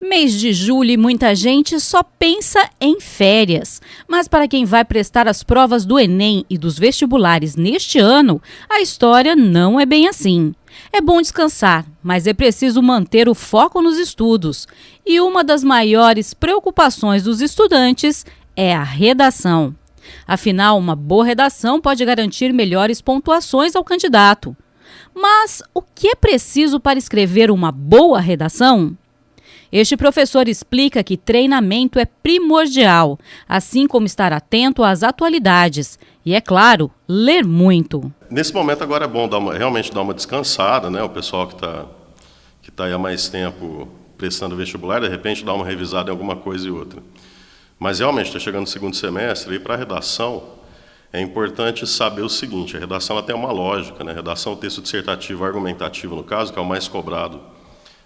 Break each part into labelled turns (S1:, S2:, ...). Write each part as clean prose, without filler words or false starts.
S1: Mês de julho e muita gente só pensa em férias. Mas para quem vai prestar as provas do Enem e dos vestibulares neste ano, a história não é bem assim. É bom descansar, mas é preciso manter o foco nos estudos. E uma das maiores preocupações dos estudantes é a redação. Afinal, uma boa redação pode garantir melhores pontuações ao candidato. Mas o que é preciso para escrever uma boa redação? Este professor explica que treinamento é primordial, assim como estar atento às atualidades e, é claro, ler muito.
S2: Nesse momento agora é bom realmente dar uma descansada, né? O pessoal que tá aí há mais tempo prestando vestibular, de repente dá uma revisada em alguma coisa e outra. Mas realmente está chegando o segundo semestre e para a redação é importante saber o seguinte: a redação ela tem uma lógica, né? A redação, texto dissertativo, argumentativo no caso, que é o mais cobrado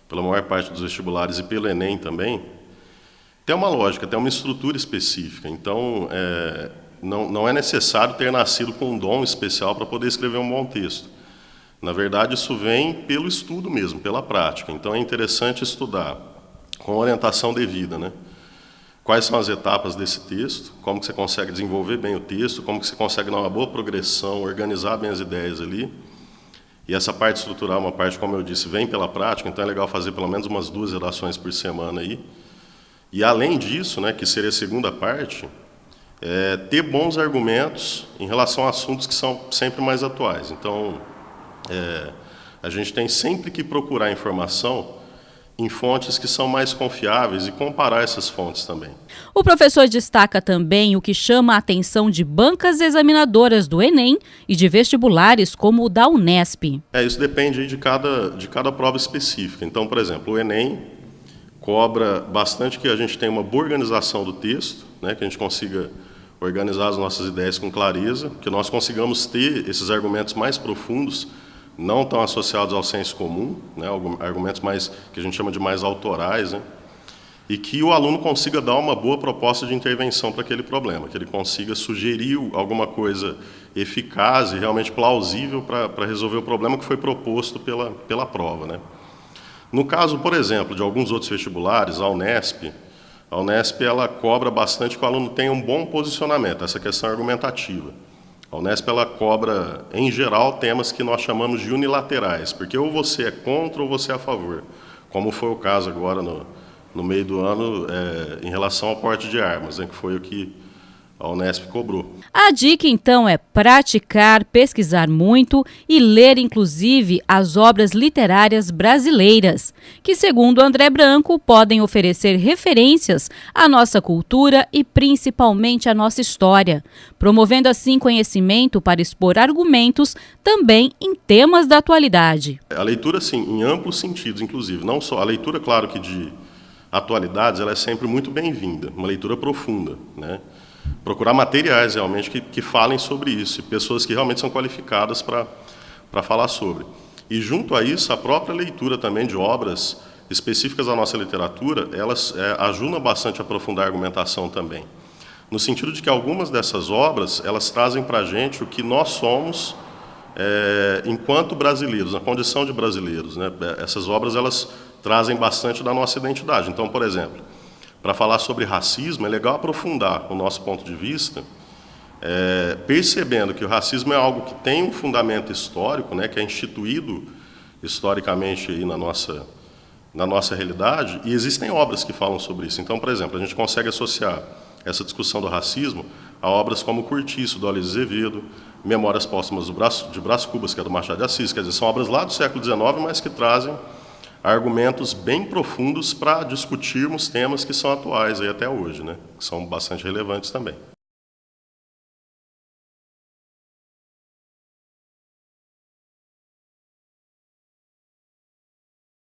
S2: pela maior parte dos vestibulares e pelo Enem também, tem uma lógica, tem uma estrutura específica. Então, não é necessário ter nascido com um dom especial para poder escrever um bom texto. Na verdade, isso vem pelo estudo mesmo, pela prática. Então, é interessante estudar com orientação devida, né? Quais são as etapas desse texto, como que você consegue desenvolver bem o texto, como que você consegue dar uma boa progressão, organizar bem as ideias ali. E essa parte estrutural, uma parte, como eu disse, vem pela prática, então é legal fazer pelo menos umas 2 redações por semana aí. E além disso, né, que seria a segunda parte, ter bons argumentos em relação a assuntos que são sempre mais atuais. Então, a gente tem sempre que procurar informação em fontes que são mais confiáveis e comparar essas fontes também.
S1: O professor destaca também o que chama a atenção de bancas examinadoras do Enem e de vestibulares como o da Unesp.
S2: Isso depende aí de cada prova específica. Então, por exemplo, o Enem cobra bastante que a gente tenha uma boa organização do texto, né, que a gente consiga organizar as nossas ideias com clareza, que nós consigamos ter esses argumentos mais profundos, não tão associados ao senso comum, né, argumentos mais que a gente chama de mais autorais, né, e que o aluno consiga dar uma boa proposta de intervenção para aquele problema, que ele consiga sugerir alguma coisa eficaz e realmente plausível para resolver o problema que foi proposto pela prova, né. No caso, por exemplo, de alguns outros vestibulares, a Unesp ela cobra bastante que o aluno tenha um bom posicionamento, essa questão argumentativa. A Unesp ela cobra, em geral, temas que nós chamamos de unilaterais, porque ou você é contra ou você é a favor, como foi o caso agora no meio do ano em relação ao porte de armas, né, que foi o que a Unesp cobrou.
S1: A dica, então, é praticar, pesquisar muito e ler, inclusive, as obras literárias brasileiras, que, segundo André Branco, podem oferecer referências à nossa cultura e, principalmente, à nossa história, promovendo, assim, conhecimento para expor argumentos também em temas da atualidade.
S2: A leitura, sim, em amplos sentidos, inclusive. Não só a leitura, claro que de atualidades, ela é sempre muito bem-vinda, uma leitura profunda, né? Procurar materiais realmente que falem sobre isso, e pessoas que realmente são qualificadas para falar sobre. E junto a isso, a própria leitura também de obras específicas da nossa literatura, elas ajudam bastante a aprofundar a argumentação também. No sentido de que algumas dessas obras, elas trazem para a gente o que nós somos enquanto brasileiros, na condição de brasileiros, né? Essas obras, elas trazem bastante da nossa identidade. Então, por exemplo, para falar sobre racismo, é legal aprofundar o nosso ponto de vista, percebendo que o racismo é algo que tem um fundamento histórico, né, que é instituído historicamente aí na nossa realidade, e existem obras que falam sobre isso. Então, por exemplo, a gente consegue associar essa discussão do racismo a obras como Curtiço, do Olísio Azevedo, Memórias Póstumas de Brás Cubas, que é do Machado de Assis, quer dizer, são obras lá do século XIX, mas que trazem argumentos bem profundos para discutirmos temas que são atuais aí até hoje, né? Que são bastante relevantes também.